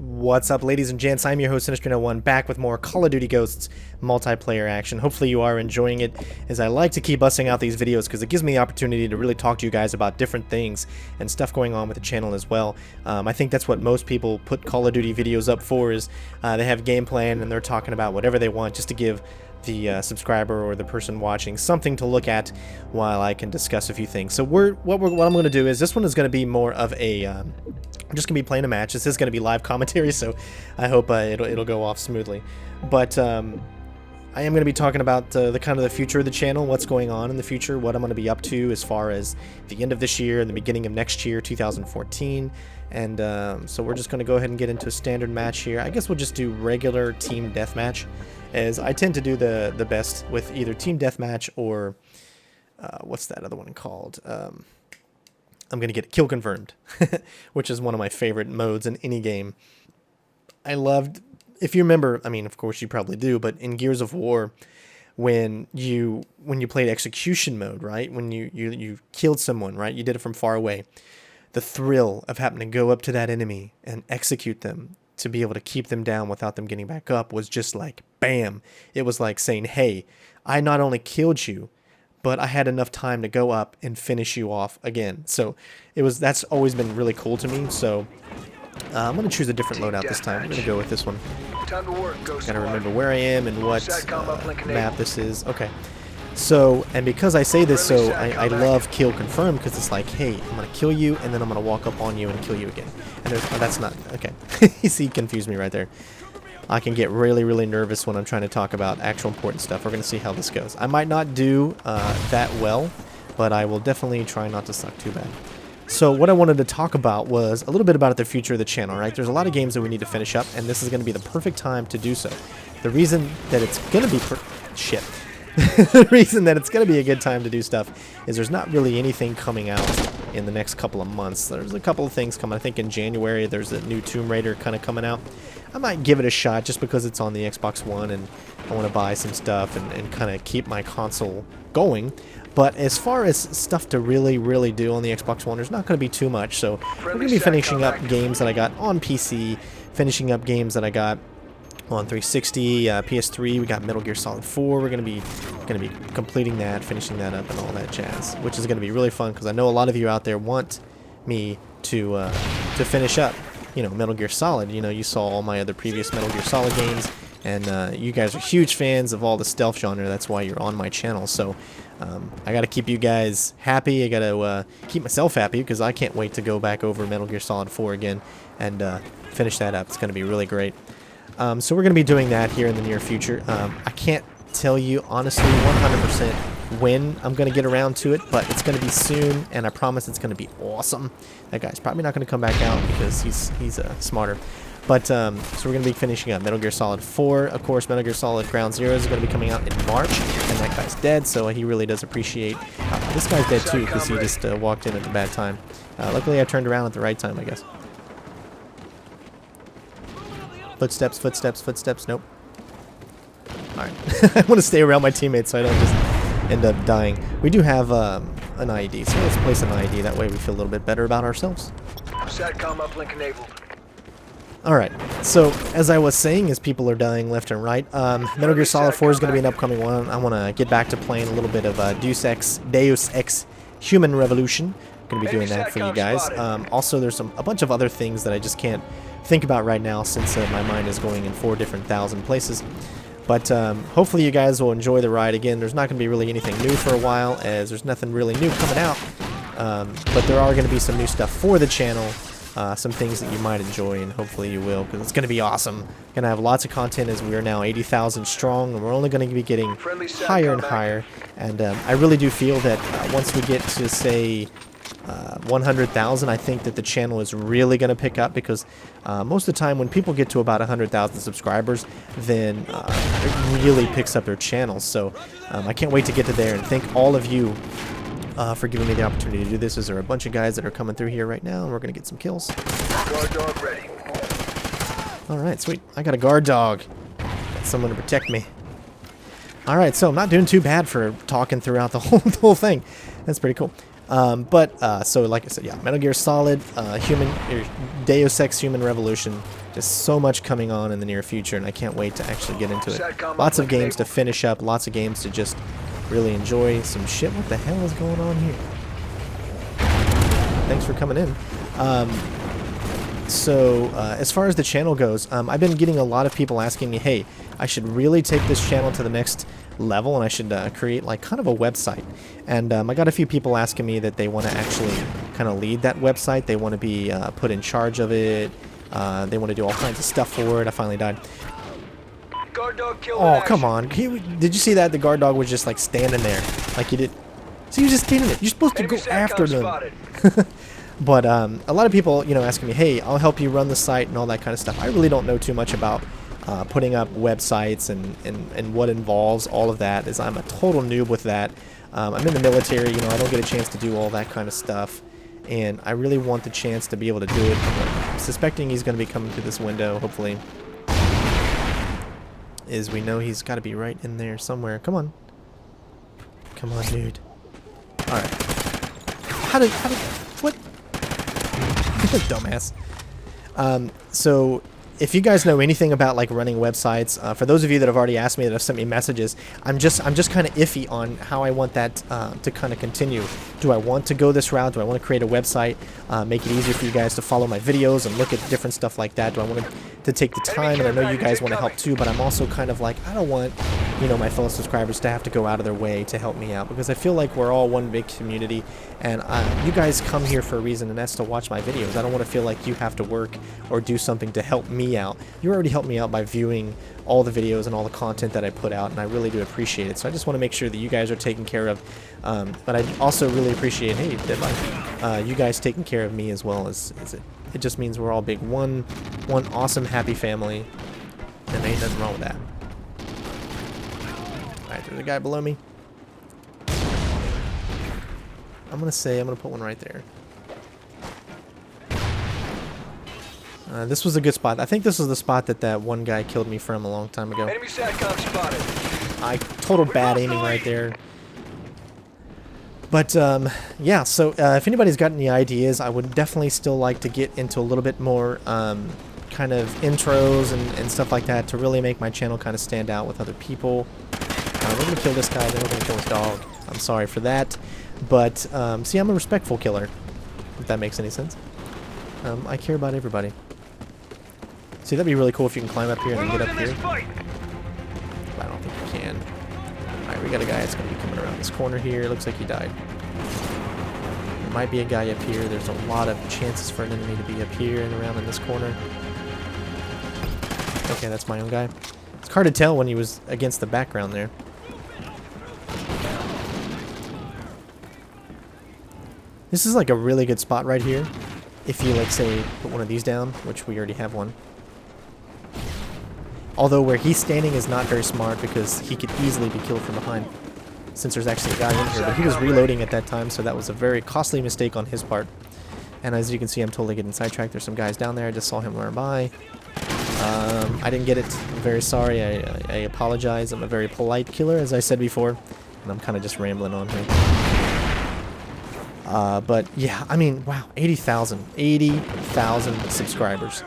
What's up, ladies and gents? I'm your host, CenterStrain01, back with more Call of Duty Ghosts multiplayer action. Hopefully you are enjoying it, as I like to keep busting out these videos because it gives me the opportunity to really talk to you guys about different things and stuff going on with the channel as well. I think that's what most people put Call of Duty videos up for, is they have game plan and they're talking about whatever they want just to give the subscriber or the person watching something to look at while I can discuss a few things. So what I'm going to do is, this one is going to be more of a I'm just going to be playing a match. This is going to be live commentary, so I hope it'll go off smoothly. But I am going to be talking about the kind of the future of the channel, what's going on in the future, what I'm going to be up to as far as the end of this year and the beginning of next year, 2014. And so we're just going to go ahead and get into a standard match here. I guess we'll just do regular team deathmatch, as I tend to do the best with either team deathmatch or what's that other one called? I'm going to get kill confirmed, which is one of my favorite modes in any game. I loved, if you remember, I mean, of course you probably do, but in Gears of War, when you played execution mode, right? When you killed someone, right? You did it from far away. The thrill of having to go up to that enemy and execute them, to be able to keep them down without them getting back up, was just like, bam. It was like saying, hey, I not only killed you, but I had enough time to go up and finish you off again. So that's always been really cool to me. So I'm going to choose a different loadout this time. I'm going to go with this one. Time to work. Gotta remember where I am and what map this is. Okay. So, and because I say this, so I love kill confirm, because it's like, hey, I'm going to kill you, and then I'm going to walk up on you and kill you again. And that's not, okay. You see, confused me right there. I can get really, really nervous when I'm trying to talk about actual important stuff. We're going to see how this goes. I might not do that well, but I will definitely try not to suck too bad. So what I wanted to talk about was a little bit about the future of the channel, right? There's a lot of games that we need to finish up, and this is going to be the perfect time to do so. The reason that it's going to be... The reason that it's going to be a good time to do stuff is there's not really anything coming out in the next couple of months. There's a couple of things coming. I think in January there's a new Tomb Raider kind of coming out. I might give it a shot just because it's on the Xbox One and I want to buy some stuff and kind of keep my console going. But as far as stuff to really, really do on the Xbox One, there's not going to be too much. So we're going to be finishing up games that I got on PC, finishing up games that I got on 360, PS3. We got Metal Gear Solid 4. We're going to be completing that, finishing that up, and all that jazz, which is going to be really fun because I know a lot of you out there want me to finish up, you know, Metal Gear Solid. You know, you saw all my other previous Metal Gear Solid games, and you guys are huge fans of all the stealth genre. That's why you're on my channel. So I got to keep you guys happy. I got to keep myself happy because I can't wait to go back over Metal Gear Solid 4 again and finish that up. It's going to be really great. So we're going to be doing that here in the near future. I can't tell you honestly 100% when I'm going to get around to it, but it's going to be soon, and I promise it's going to be awesome. That guy's probably not going to come back out because he's smarter. But so we're going to be finishing up Metal Gear Solid 4. Of course, Metal Gear Solid Ground Zero is going to be coming out in March, and that guy's dead, so he really does appreciate... this guy's dead too because he just walked in at the bad time. Luckily, I turned around at the right time, I guess. Footsteps, footsteps, footsteps. Nope. Alright. I want to stay around my teammates so I don't just end up dying. We do have an IED, so let's place an IED. That way we feel a little bit better about ourselves. SATCOM uplink enabled. Alright, so as I was saying, as people are dying left and right, Metal Gear Solid 4 is going to be an upcoming one. I want to get back to playing a little bit of Deus Ex Human Revolution. Going to be doing that for you guys. Also, there's a bunch of other things that I just can't think about right now since my mind is going in 4 different thousand places. But hopefully you guys will enjoy the ride. Again, there's not going to be really anything new for a while, as there's nothing really new coming out. But there are going to be some new stuff for the channel, some things that you might enjoy, and hopefully you will, because it's going to be awesome. Going to have lots of content, as we are now 80,000 strong, and we're only going to be getting higher and higher. And I really do feel that once we get to, say, 100,000, I think that the channel is really going to pick up, because most of the time when people get to about 100,000 subscribers, then it really picks up their channel. So I can't wait to get to there, and thank all of you for giving me the opportunity to do this. There are a bunch of guys that are coming through here right now, and we're going to get some kills. Guard dog ready. Alright, sweet. I got a guard dog. Got someone to protect me. Alright, so I'm not doing too bad for talking throughout the whole thing. That's pretty cool. So like I said, yeah, Metal Gear Solid, Deus Ex Human Revolution, just so much coming on in the near future, and I can't wait to actually get into it. Lots of games to finish up, lots of games to just really enjoy some shit. What the hell is going on here? Thanks for coming in. As far as the channel goes, I've been getting a lot of people asking me, hey, I should really take this channel to the next level, and I should create like kind of a website. And I got a few people asking me that they want to actually kind of lead that website. They want to be put in charge of it. They want to do all kinds of stuff for it. I finally died. Guard dog killed. Oh, come on. Did you see that? The guard dog was just like standing there. Like you did. So you're just standing there. You're supposed to go after them. But a lot of people, you know, asking me, hey, I'll help you run the site and all that kind of stuff. I really don't know too much about putting up websites and what involves all of that, as I'm a total noob with that. I'm in the military, you know, I don't get a chance to do all that kind of stuff, and I really want the chance to be able to do it. I'm suspecting he's going to be coming through this window, hopefully. As we know, he's got to be right in there somewhere. Come on. Come on, dude. Alright. What? Dumbass. So if you guys know anything about like running websites, for those of you that have already asked me, that have sent me messages, I'm just kind of iffy on how I want that to kind of continue. Do I want to go this route? Do I want to create a website, make it easier for you guys to follow my videos and look at different stuff like that? Do I want to take the time? And I know you guys want to help too, but I'm also kind of like, I don't want, you know, my fellow subscribers to have to go out of their way to help me out, because I feel like we're all one big community, and you guys come here for a reason, and that's to watch my videos. I don't want to feel like you have to work or do something to help me out. You already helped me out by viewing all the videos and all the content that I put out, and I really do appreciate it. So I just want to make sure that you guys are taken care of, but I also really appreciate, hey, Deadline, you guys taking care of me as well. As it just means we're all big one awesome happy family, and there ain't nothing wrong with that. Alright, there's a guy below me. I'm gonna put one right there. This was a good spot. I think this was the spot that one guy killed me from a long time ago. Enemy SATCOM spotted. Total bad aiming right there. But yeah, so if anybody's got any ideas, I would definitely still like to get into a little bit more kind of intros and stuff like that to really make my channel kind of stand out with other people. We're going to kill this guy, then we're going to kill his dog. I'm sorry for that. But, see, I'm a respectful killer, if that makes any sense. I care about everybody. See, that'd be really cool if you can climb up here and then get up here. I don't think you can. Alright, we got a guy that's going to be coming around this corner here. It looks like he died. There might be a guy up here. There's a lot of chances for an enemy to be up here and around in this corner. Okay, that's my own guy. It's hard to tell when he was against the background there. This is like a really good spot right here. If you, like, say, put one of these down, which we already have one. Although where he's standing is not very smart, because he could easily be killed from behind, since there's actually a guy in here. But he was reloading at that time, so that was a very costly mistake on his part. And as you can see, I'm totally getting sidetracked. There's some guys down there. I just saw him run by. I didn't get it. I'm very sorry. I apologize. I'm a very polite killer, as I said before. And I'm kind of just rambling on here. But yeah, I mean, wow, 80,000 subscribers.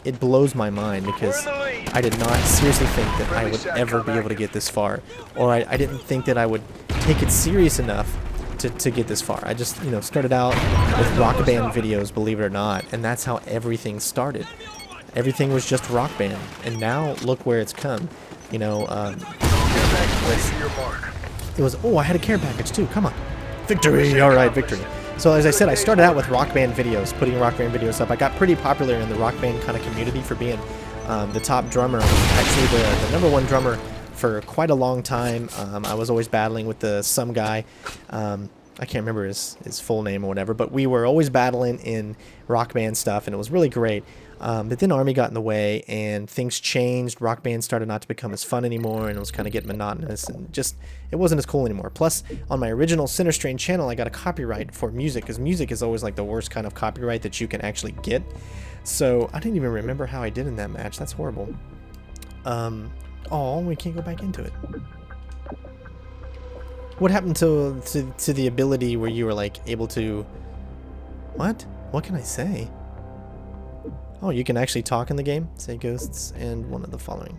It blows my mind, because I did not seriously think that I would ever be able to get this far, or I didn't think that I would take it serious enough to get this far. I just, you know, started out with Rock Band videos, believe it or not, and that's how everything started. Everything was just Rock Band, and now look where it's come. You know, it was, oh, I had a care package too, come on. Victory! Alright, victory. So as I said, I started out with Rock Band videos, putting Rock Band videos up. I got pretty popular in the Rock Band kind of community for being the top drummer. Actually, the #1 drummer for quite a long time. I was always battling with some guy. I can't remember his full name or whatever, but we were always battling in Rock Band stuff, and it was really great. But then Army got in the way, and things changed. Rock Band started not to become as fun anymore, and it was kind of getting monotonous, and just, it wasn't as cool anymore. Plus, on my original CenterStrain channel, I got a copyright for music, because music is always like the worst kind of copyright that you can actually get. So I didn't even remember how I did in that match. That's horrible. Oh, we can't go back into it. What happened to the ability where you were like able to... What? What can I say? Oh, you can actually talk in the game? Say ghosts and one of the following.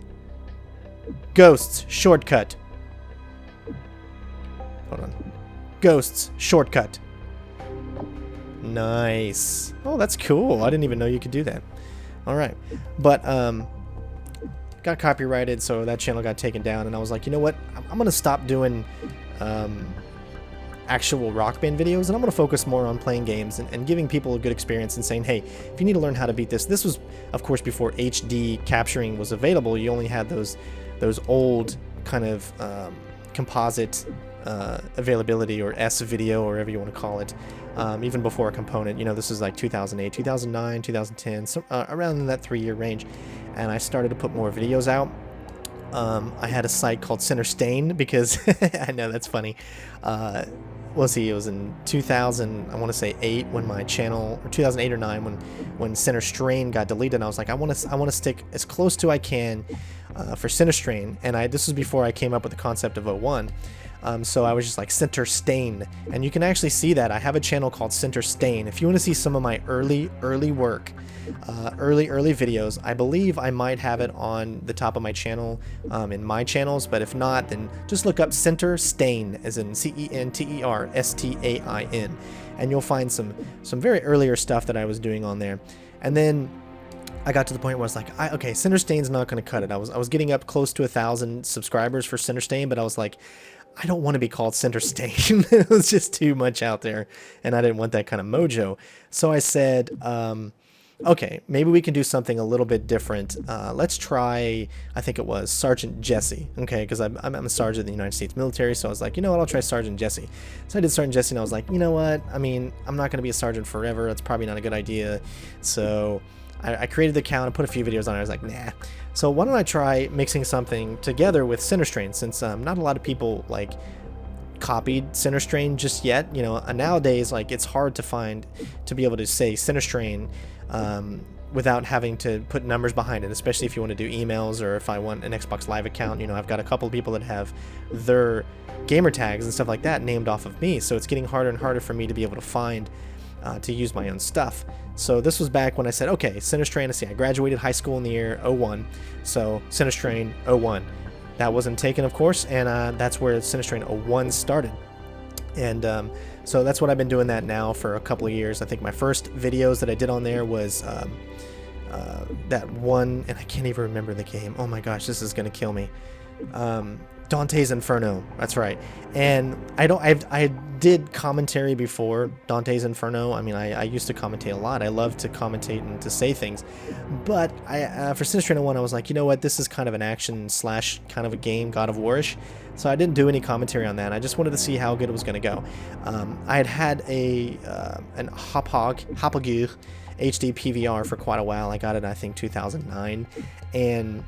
Ghosts, shortcut. Hold on. Ghosts, shortcut. Nice. Oh, that's cool. I didn't even know you could do that. Alright. But, got copyrighted, so that channel got taken down, and I was like, you know what? I'm gonna stop doing, actual Rock Band videos, and I'm going to focus more on playing games and giving people a good experience and saying, hey, if you need to learn how to beat this, this was, of course, before HD capturing was available. You only had those old kind of composite availability, or S-video, or whatever you want to call it, even before a component. You know, this is like 2008, 2009, 2010, so, around in that 3-year range, and I started to put more videos out. I had a site called CenterStrain because I know that's funny. Well, see, it was in 2000, I want to say 8 when my channel, or 2008 or 9 when CenterStrain got deleted. And I was like, I want to stick as close to I can for CenterStrain, and this was before I came up with the concept of 01. So I was just like CenterStrain, and you can actually see that I have a channel called CenterStrain. If you want to see some of my early work, early videos, I believe I might have it on the top of my channel, in my channels, but if not, then just look up CenterStrain, as in CenterStrain, and you'll find some very earlier stuff that I was doing on there. And then I got to the point where I was like, okay, CenterStrain's not going to cut it. I was getting up close to 1,000 subscribers for CenterStrain, but I was like, I don't want to be called CenterStrain. It was just too much out there, and I didn't want that kind of mojo. So I said, okay, maybe we can do something a little bit different. Let's try, I think it was Sergeant Jesse, okay, because I'm a sergeant in the United States military, so I was like, you know what, I'll try Sergeant Jesse. So I did Sergeant Jesse, and I was like, you know what, I mean, I'm not going to be a sergeant forever. That's probably not a good idea. So I created the account and put a few videos on it. I was like, nah. So why don't I try mixing something together with CenterStrain, since not a lot of people like copied CenterStrain just yet. You know, nowadays, like, it's hard to find, to be able to say CenterStrain without having to put numbers behind it, especially if you want to do emails, or if I want an Xbox Live account. You know, I've got a couple of people that have their gamer tags and stuff like that named off of me, so it's getting harder and harder for me to be able to find to use my own stuff. So this was back when I said, okay, CenterStrain, I graduated high school in the year 01, so CenterStrain01. That wasn't taken, of course, and that's where CenterStrain01 started. And so that's what I've been doing that now for a couple of years. I think my first videos that I did on there was that one, and I can't even remember the game. Oh my gosh, this is gonna kill me. Dante's Inferno, that's right. And I did commentary before Dante's Inferno. I mean, I used to commentate a lot. I love to commentate and to say things. But for CenterStrain01, I was like, you know what, this is kind of an action slash kind of a game, God of War-ish. So I didn't do any commentary on that. I just wanted to see how good it was going to go. I had an Hapag HD PVR for quite a while. I got it, I think, 2009. And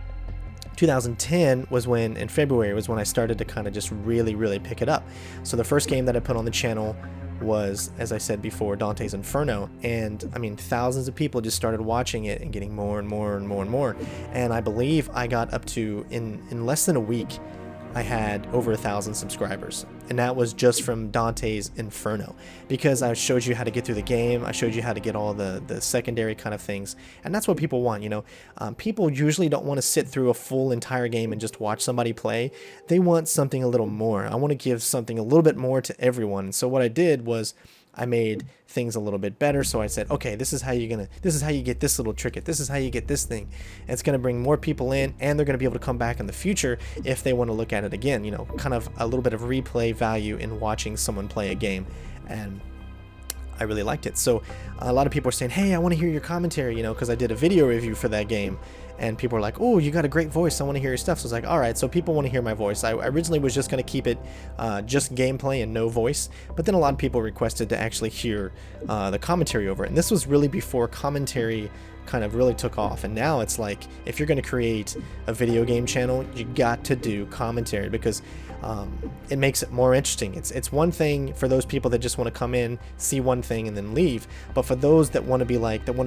2010 was when, in February, was when I started to kind of just really pick it up. So the first game that I put on the channel was, as I said before, Dante's Inferno, and I mean, thousands of people just started watching it and getting more and more. And I believe I got up to, in less than a week, I had over 1,000 subscribers, and that was just from Dante's Inferno, because I showed you how to get through the game. I showed you how to get all the secondary kind of things, and that's what people want, you know. People usually don't want to sit through a full entire game and just watch somebody play. They want something a little more. I want to give something a little bit more to everyone. So what I did was I made things a little bit better. So I said, okay, this is how you get this little trick. This is how you get this thing. And it's going to bring more people in, and they're going to be able to come back in the future if they want to look at it again. You know, kind of a little bit of replay value in watching someone play a game. And I really liked it. So a lot of people are saying, hey, I want to hear your commentary, you know, because I did a video review for that game. And people are like, oh, you got a great voice, I want to hear your stuff. So I was like, all right, so people want to hear my voice. I originally was just going to keep it just gameplay and no voice, but then a lot of people requested to actually hear the commentary over it. And this was really before commentary kind of really took off. And now it's like, if you're going to create a video game channel, you got to do commentary, because it makes it more interesting. It's one thing for those people that just want to come in, see one thing, and then leave. But for those that want to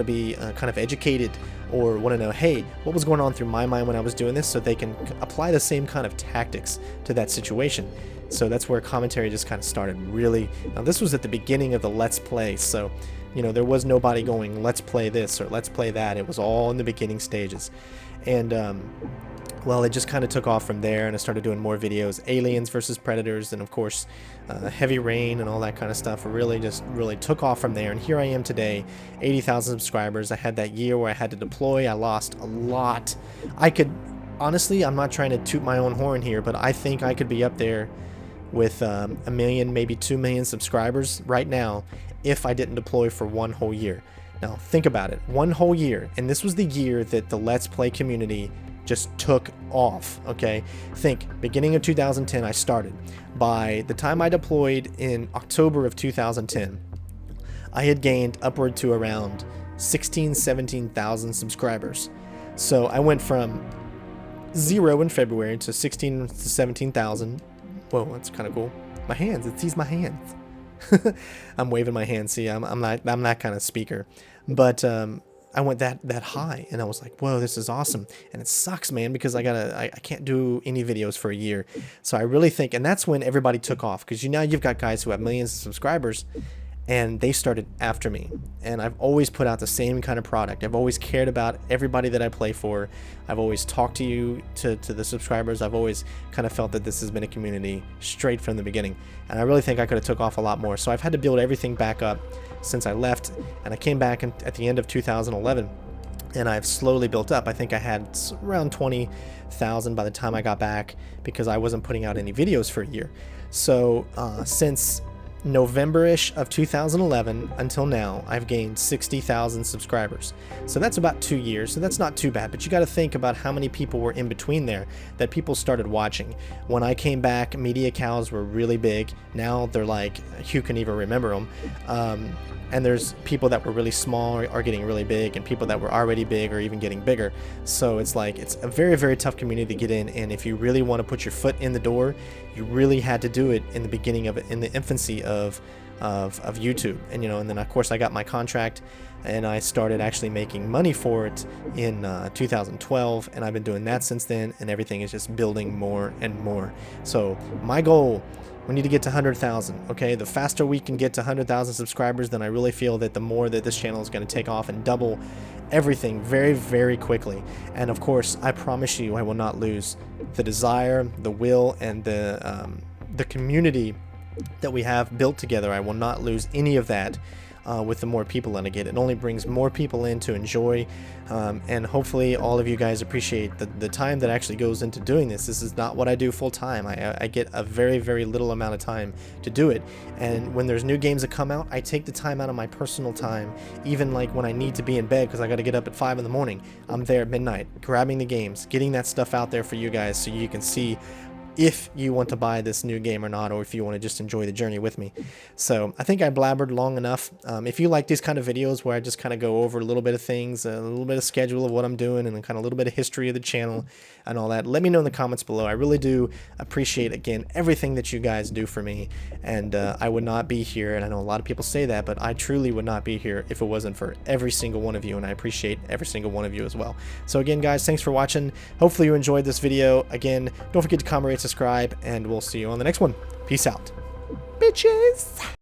be kind of educated, or want to know, hey, what was going on through my mind when I was doing this, so they can apply the same kind of tactics to that situation. So that's where commentary just kind of started really. Now this was at the beginning of the Let's Play, so you know, there was nobody going, let's play this or let's play that. It was all in the beginning stages. And well, it just kind of took off from there, and I started doing more videos, aliens versus predators, and of course heavy rain and all that kind of stuff. Really took off from there, and here I am today, 80,000 subscribers. I had that year where I had to deploy. I lost a lot. I could honestly, I'm not trying to toot my own horn here, but I think I could be up there with 1 million, maybe 2 million subscribers right now if I didn't deploy for 1 whole year. Now think about it, 1 whole year, and this was the year that the Let's Play community just took off. Okay, think beginning of 2010 I started. By the time I deployed in October of 2010, I had gained upward to around 17,000 subscribers. So I went from 0 in February to 16 to 17,000. Whoa, that's kind of cool. My hands, it sees my hands. I'm waving my hands. See, I'm that kind of speaker. But I went that high, and I was like, whoa, this is awesome. And it sucks, man, because I can't do any videos for a year. So I really think, and that's when everybody took off, because now you've got guys who have millions of subscribers, and they started after me. And I've always put out the same kind of product. I've always cared about everybody that I play for. I've always talked to you, to the subscribers. I've always kind of felt that this has been a community straight from the beginning. And I really think I could have took off a lot more. So I've had to build everything back up since I left, and I came back at the end of 2011, and I've slowly built up. I think I had around 20,000 by the time I got back, because I wasn't putting out any videos for a year. So since November-ish of 2011 until now, I've gained 60,000 subscribers. So that's about 2 years, so that's not too bad. But you got to think about how many people were in between there that people started watching. When I came back, media cows were really big. Now they're like, who can even remember them? And there's people that were really small are getting really big, and people that were already big are even getting bigger. So it's like, it's a very, very tough community to get in, and if you really want to put your foot in the door, you really had to do it in the beginning of it, in the infancy of YouTube. And you know, and then of course I got my contract, and I started actually making money for it in 2012, and I've been doing that since then, and everything is just building more and more. So my goal, we need to get to 100,000. Okay, the faster we can get to 100,000 subscribers, then I really feel that the more that this channel is going to take off and double everything very, very quickly. And of course, I promise you, I will not lose the desire, the will, and the community that we have built together. I will not lose any of that with the more people that I get. It only brings more people in to enjoy, and hopefully all of you guys appreciate the time that actually goes into doing this. This is not what I do full time. I get a very, very little amount of time to do it, and when there's new games that come out, I take the time out of my personal time, even like when I need to be in bed because I got to get up at 5 in the morning. I'm there at midnight grabbing the games, getting that stuff out there for you guys so you can see if you want to buy this new game or not, or if you want to just enjoy the journey with me. So I think I blabbered long enough. If you like these kind of videos where I just kind of go over a little bit of things, a little bit of schedule of what I'm doing, and kind of a little bit of history of the channel and all that, let me know in the comments below. I really do appreciate, again, everything that you guys do for me, and I would not be here, and I know a lot of people say that, but I truly would not be here if it wasn't for every single one of you, and I appreciate every single one of you as well. So again, guys, thanks for watching. Hopefully you enjoyed this video. Again, don't forget to comment, rate, subscribe, and we'll see you on the next one. Peace out, bitches.